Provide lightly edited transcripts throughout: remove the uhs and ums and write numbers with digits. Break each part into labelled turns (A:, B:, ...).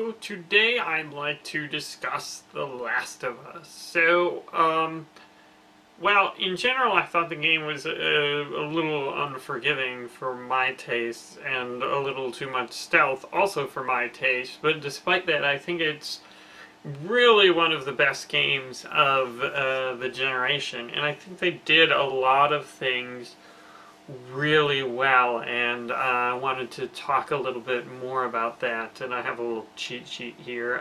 A: So today I'd like to discuss The Last of Us. Well, in general, I thought the game was a little unforgiving for my taste and a little too much stealth also for my taste, but despite that, I think it's really one of the best games of the generation, and I think they did a lot of things really well, and I wanted to talk a little bit more about that, and I have a little cheat sheet here.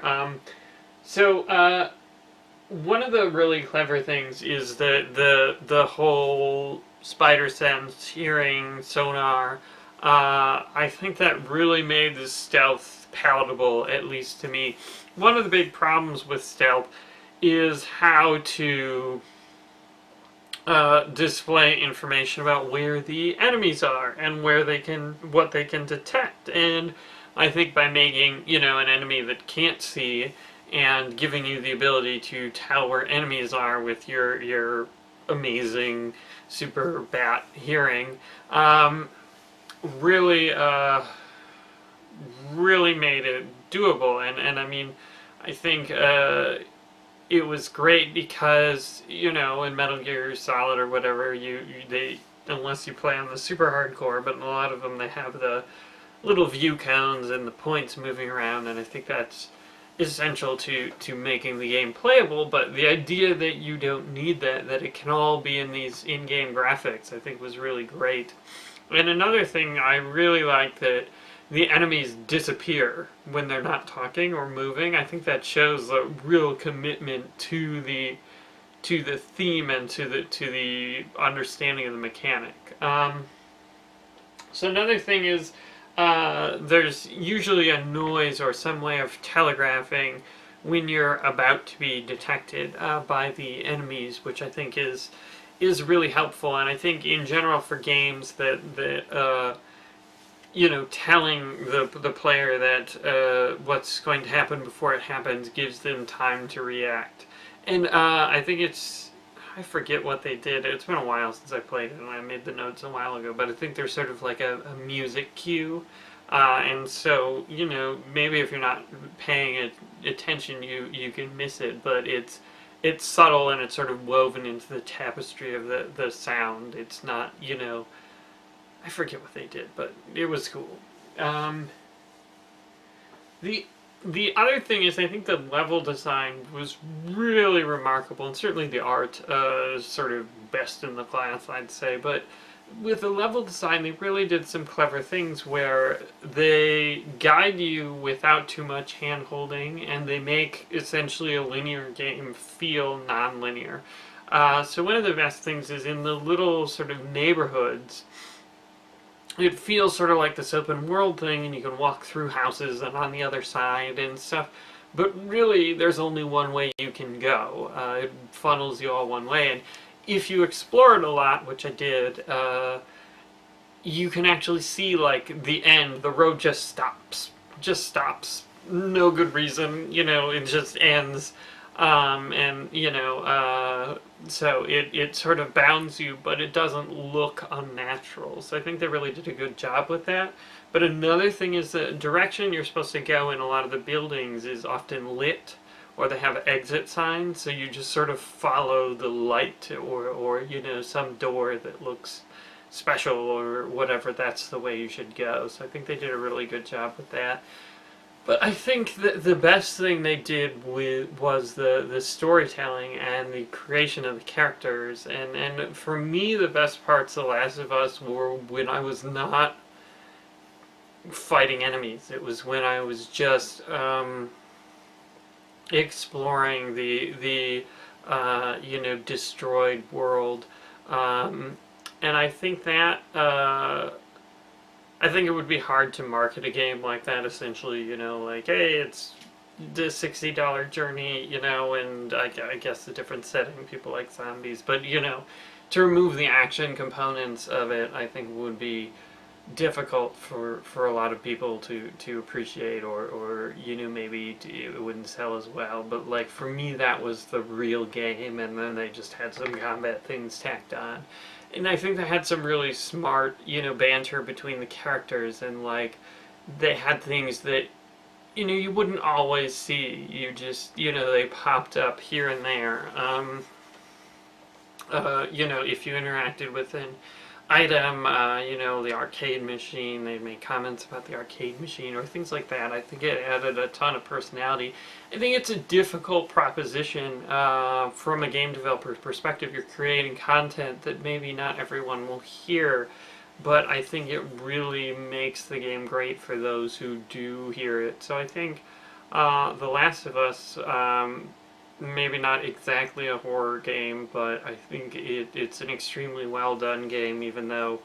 A: One of the really clever things is the whole spider sense, hearing, sonar. I think that really made the stealth palatable, at least to me. One of the big problems with stealth is how to display information about where the enemies are and what they can detect. And I think by making, an enemy that can't see and giving you the ability to tell where enemies are with your amazing super bat hearing, really, really made it doable. And I mean, I think, it was great because, in Metal Gear Solid or whatever, they unless you play on the super hardcore, but in a lot of them they have the little view cones and the points moving around, and I think that's essential to making the game playable. But the idea that you don't need that it can all be in these in-game graphics, I think was really great. And another thing I really like that the enemies disappear when they're not talking or moving. I think that shows a real commitment to the theme and to the understanding of the mechanic. So another thing is there's usually a noise or some way of telegraphing when you're about to be detected by the enemies, which I think is really helpful. And I think in general for games that telling the player that what's going to happen before it happens gives them time to react. And I think I forget what they did. It's been a while since I played it, and I made the notes a while ago, but I think there's sort of like a music cue. And so, maybe if you're not paying attention, you can miss it, but it's subtle and it's sort of woven into the tapestry of the sound. It's not, I forget what they did, but it was cool. The other thing is, I think the level design was really remarkable, and certainly the art is sort of best in the class, I'd say. But with the level design, they really did some clever things where they guide you without too much hand-holding, and they make essentially a linear game feel non-linear. So one of the best things is in the little sort of neighborhoods, it feels sort of like this open world thing, and you can walk through houses and on the other side and stuff, but really there's only one way you can go. It funnels you all one way, and if you explore it a lot, which I did, you can actually see like the end. The road just stops. No good reason, it just ends. So it sort of bounds you, but it doesn't look unnatural. So I think they really did a good job with that. But another thing is the direction you're supposed to go in a lot of the buildings is often lit, or they have exit signs, so you just sort of follow the light or some door that looks special or whatever. That's the way you should go. So I think they did a really good job with that. But I think that the best thing they did was the storytelling and the creation of the characters. And for me, the best parts of The Last of Us were when I was not fighting enemies. It was when I was just exploring the destroyed world. And I think that I think it would be hard to market a game like that, essentially, like, hey, it's the $60 journey, and I guess a different setting, people like zombies, but, to remove the action components of it, I think would be difficult for a lot of people to appreciate, or maybe it wouldn't sell as well. But, like, for me, that was the real game, and then they just had some combat things tacked on. And I think they had some really smart, banter between the characters, and, like, they had things that you wouldn't always see. You just, they popped up here and there. If you interacted with an item, the arcade machine, they made comments about the arcade machine or things like that. I think it added a ton of personality. I think it's a difficult proposition from a game developer's perspective. You're creating content that maybe not everyone will hear, but I think it really makes the game great for those who do hear it. So I think The Last of Us, maybe not exactly a horror game, but I think it's an extremely well done game, even though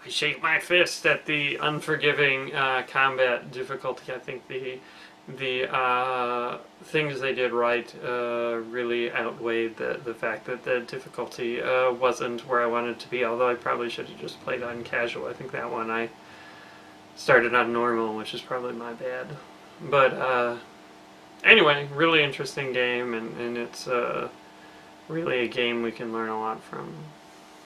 A: I shake my fist at the unforgiving combat difficulty. I think the things they did right really outweighed the fact that the difficulty wasn't where I wanted it to be, although I probably should have just played on casual. I think that one I started on normal, which is probably my bad. But anyway, really interesting game, and it's really a game we can learn a lot from.